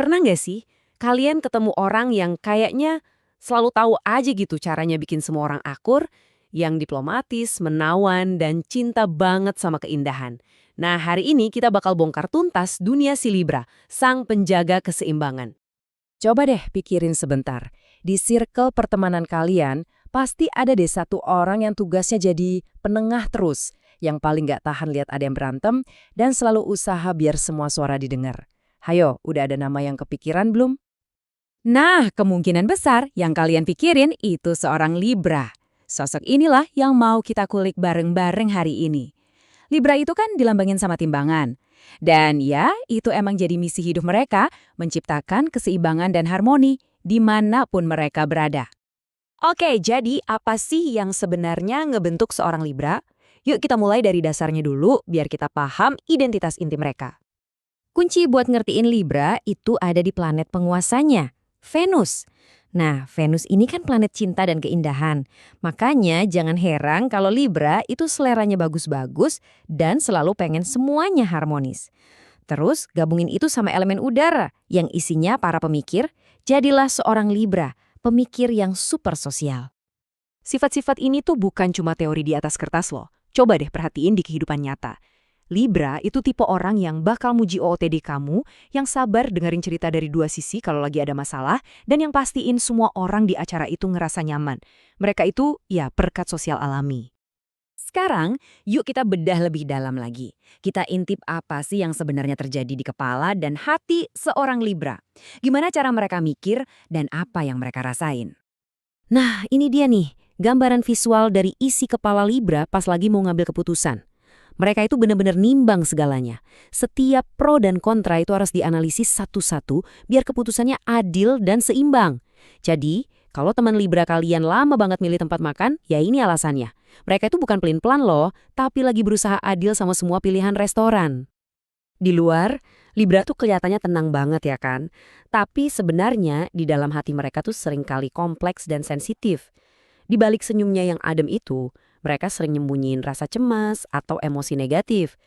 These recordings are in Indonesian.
Pernah nggak sih kalian ketemu orang yang kayaknya selalu tahu aja gitu caranya bikin semua orang akur, yang diplomatis, menawan, dan cinta banget sama keindahan? Nah, hari ini kita bakal bongkar tuntas dunia si Libra, sang penjaga keseimbangan. Coba deh pikirin sebentar. Di circle pertemanan kalian, pasti ada deh satu orang yang tugasnya jadi penengah terus, yang paling nggak tahan lihat ada yang berantem, dan selalu usaha biar semua suara didengar. Hayo, udah ada nama yang kepikiran belum? Nah, kemungkinan besar yang kalian pikirin itu seorang Libra. Sosok inilah yang mau kita kulik bareng-bareng hari ini. Libra itu kan dilambangin sama timbangan. Dan ya, itu emang jadi misi hidup mereka, menciptakan keseimbangan dan harmoni dimanapun mereka berada. Oke, jadi apa sih yang sebenarnya ngebentuk seorang Libra? Yuk kita mulai dari dasarnya dulu, biar kita paham identitas inti mereka. Kunci buat ngertiin Libra itu ada di planet penguasanya, Venus. Nah, Venus ini kan planet cinta dan keindahan. Makanya jangan heran kalau Libra itu seleranya bagus-bagus dan selalu pengen semuanya harmonis. Terus gabungin itu sama elemen udara yang isinya para pemikir, jadilah seorang Libra, pemikir yang super sosial. Sifat-sifat ini tuh bukan cuma teori di atas kertas loh. Coba deh perhatiin di kehidupan nyata. Libra itu tipe orang yang bakal muji OOTD kamu, yang sabar dengerin cerita dari dua sisi kalau lagi ada masalah, dan yang pastiin semua orang di acara itu ngerasa nyaman. Mereka itu, ya, perekat sosial alami. Sekarang, yuk kita bedah lebih dalam lagi. Kita intip apa sih yang sebenarnya terjadi di kepala dan hati seorang Libra. Gimana cara mereka mikir dan apa yang mereka rasain. Nah, ini dia nih, gambaran visual dari isi kepala Libra pas lagi mau ngambil keputusan. Mereka itu benar-benar nimbang segalanya. Setiap pro dan kontra itu harus dianalisis satu-satu biar keputusannya adil dan seimbang. Jadi, kalau teman Libra kalian lama banget milih tempat makan, ya ini alasannya. Mereka itu bukan pelin-pelan loh, tapi lagi berusaha adil sama semua pilihan restoran. Di luar, Libra tuh kelihatannya tenang banget ya kan? Tapi sebenarnya di dalam hati mereka tuh seringkali kompleks dan sensitif. Di balik senyumnya yang adem itu, mereka sering nyembunyiin rasa cemas atau emosi negatif.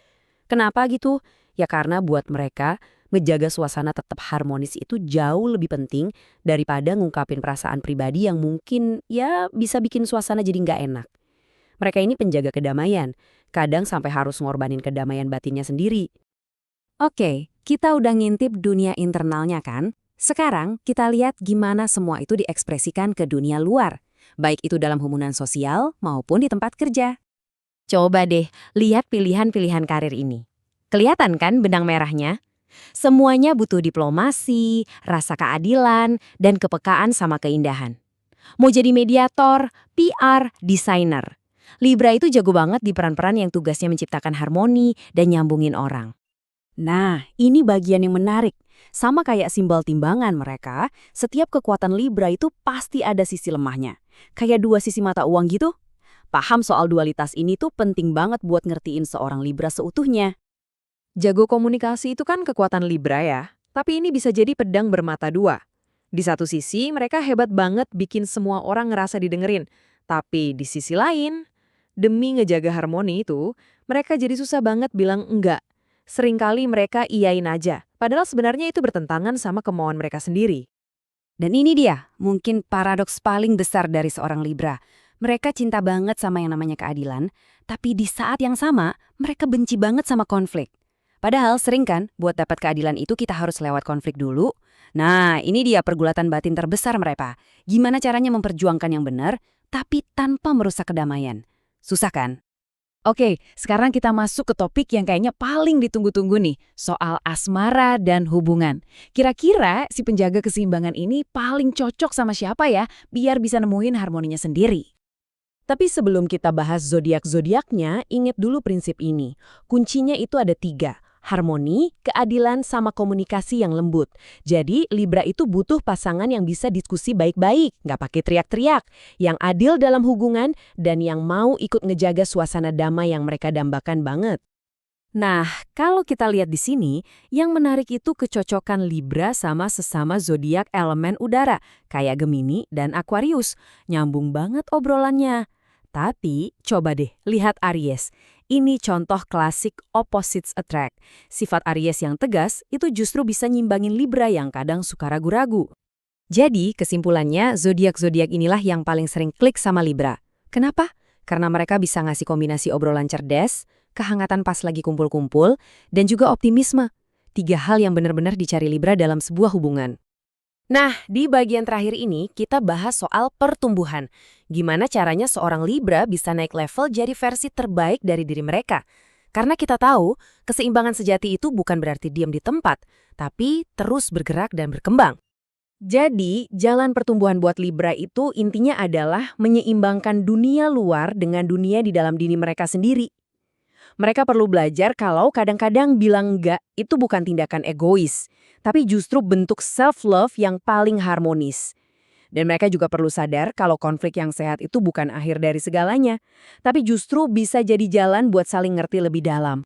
Kenapa gitu? Ya karena buat mereka, ngejaga suasana tetap harmonis itu jauh lebih penting daripada ngungkapin perasaan pribadi yang mungkin ya bisa bikin suasana jadi nggak enak. Mereka ini penjaga kedamaian, kadang sampai harus ngorbanin kedamaian batinnya sendiri. Oke, kita udah ngintip dunia internalnya kan? Sekarang kita lihat gimana semua itu diekspresikan ke dunia luar. Baik itu dalam hubungan sosial maupun di tempat kerja. Coba deh, lihat pilihan-pilihan karir ini. Kelihatan kan benang merahnya? Semuanya butuh diplomasi, rasa keadilan, dan kepekaan sama keindahan. Mau jadi mediator, PR, desainer. Libra itu jago banget di peran-peran yang tugasnya menciptakan harmoni dan nyambungin orang. Nah, ini bagian yang menarik. Sama kayak simbol timbangan mereka, setiap kekuatan Libra itu pasti ada sisi lemahnya. Kayak dua sisi mata uang gitu. Paham soal dualitas ini tuh penting banget buat ngertiin seorang Libra seutuhnya. Jago komunikasi itu kan kekuatan Libra ya, tapi ini bisa jadi pedang bermata dua. Di satu sisi, mereka hebat banget bikin semua orang ngerasa didengerin. Tapi di sisi lain, demi ngejaga harmoni itu, mereka jadi susah banget bilang enggak. Seringkali mereka iyain aja, padahal sebenarnya itu bertentangan sama kemauan mereka sendiri. Dan ini dia, mungkin paradoks paling besar dari seorang Libra. Mereka cinta banget sama yang namanya keadilan, tapi di saat yang sama, mereka benci banget sama konflik. Padahal sering kan, buat dapat keadilan itu kita harus lewat konflik dulu. Nah, ini dia pergulatan batin terbesar mereka. Gimana caranya memperjuangkan yang benar, tapi tanpa merusak kedamaian. Susah kan? Oke, sekarang kita masuk ke topik yang kayaknya paling ditunggu-tunggu nih, soal asmara dan hubungan. Kira-kira si penjaga keseimbangan ini paling cocok sama siapa ya, biar bisa nemuin harmoninya sendiri? Tapi sebelum kita bahas zodiak-zodiaknya, ingat dulu prinsip ini. Kuncinya itu ada 3. Harmoni, keadilan, sama komunikasi yang lembut. Jadi, Libra itu butuh pasangan yang bisa diskusi baik-baik, nggak pakai teriak-teriak, yang adil dalam hubungan, dan yang mau ikut ngejaga suasana damai yang mereka dambakan banget. Nah, kalau kita lihat di sini, yang menarik itu kecocokan Libra sama sesama zodiak elemen udara, kayak Gemini dan Aquarius. Nyambung banget obrolannya. Tapi, coba deh, lihat Aries. Ini contoh klasik opposites attract. Sifat Aries yang tegas itu justru bisa nyimbangin Libra yang kadang suka ragu-ragu. Jadi, kesimpulannya, zodiak-zodiak inilah yang paling sering klik sama Libra. Kenapa? Karena mereka bisa ngasih kombinasi obrolan cerdas, kehangatan pas lagi kumpul-kumpul, dan juga optimisme. 3 hal yang benar-benar dicari Libra dalam sebuah hubungan. Nah, di bagian terakhir ini kita bahas soal pertumbuhan. Gimana caranya seorang Libra bisa naik level jadi versi terbaik dari diri mereka. Karena kita tahu, keseimbangan sejati itu bukan berarti diam di tempat, tapi terus bergerak dan berkembang. Jadi, jalan pertumbuhan buat Libra itu intinya adalah menyeimbangkan dunia luar dengan dunia di dalam diri mereka sendiri. Mereka perlu belajar kalau kadang-kadang bilang enggak itu bukan tindakan egois, tapi justru bentuk self-love yang paling harmonis. Dan mereka juga perlu sadar kalau konflik yang sehat itu bukan akhir dari segalanya, tapi justru bisa jadi jalan buat saling ngerti lebih dalam.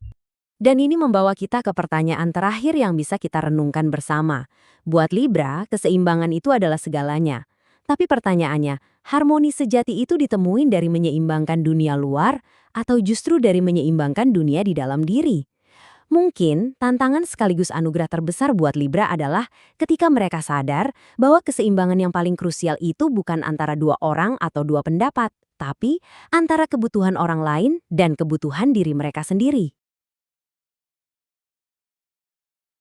Dan ini membawa kita ke pertanyaan terakhir yang bisa kita renungkan bersama. Buat Libra, keseimbangan itu adalah segalanya. Tapi pertanyaannya, harmoni sejati itu ditemuin dari menyeimbangkan dunia luar atau justru dari menyeimbangkan dunia di dalam diri? Mungkin tantangan sekaligus anugerah terbesar buat Libra adalah ketika mereka sadar bahwa keseimbangan yang paling krusial itu bukan antara 2 orang atau 2 pendapat, tapi antara kebutuhan orang lain dan kebutuhan diri mereka sendiri.